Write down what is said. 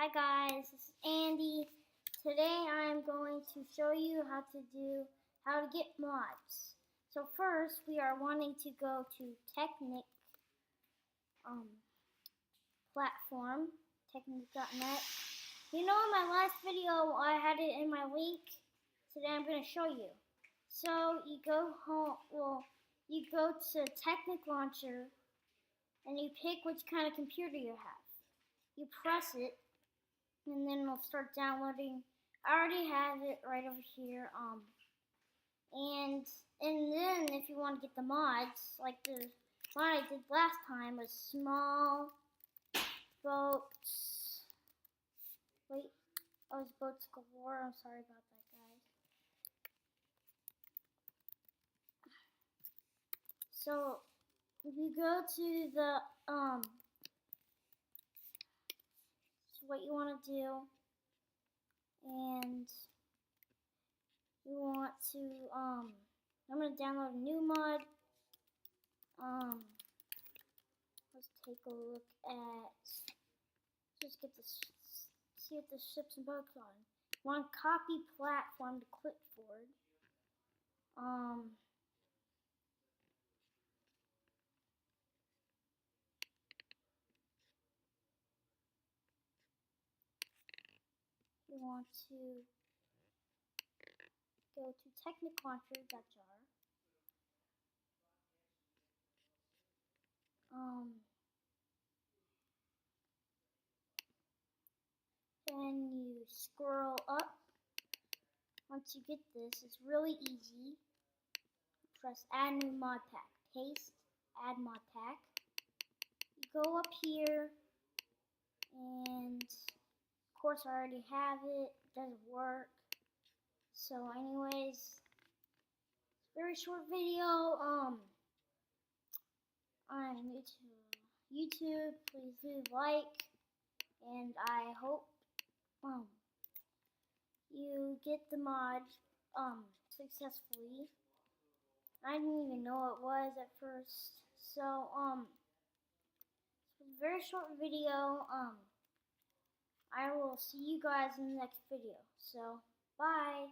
Hi guys, this is Andy. Today I'm going to show you how to get mods. So first we are wanting to go to Technic platform, technic.net. You know in my last video I had it in my link. Today I'm going to show you. So you go home, you go to Technic Launcher and you pick which kind of computer you have. You press it and then it'll start downloading. I already have it right over here. And then if you want to get the mods, like the one I did last time was small boats. Wait, oh, it was boats galore. I'm sorry about that, guys. So if you go to the what you want to do, and you want to I'm gonna download a new mod. Let's take a look at, just get this, see what the ships and boats on. Want copy platform to clipboard. You want to go to techniclauncher.jar. Then you scroll up. Once you get this, it's really easy. Press add new mod pack. Paste, add mod pack. You go up here, and of course I already have it. It doesn't work. So anyways, very short video. I'm new to YouTube. Please leave a like, and I hope you get the mod successfully. I didn't even know what it was at first. So it's a very short video. I will see you guys in the next video. So bye.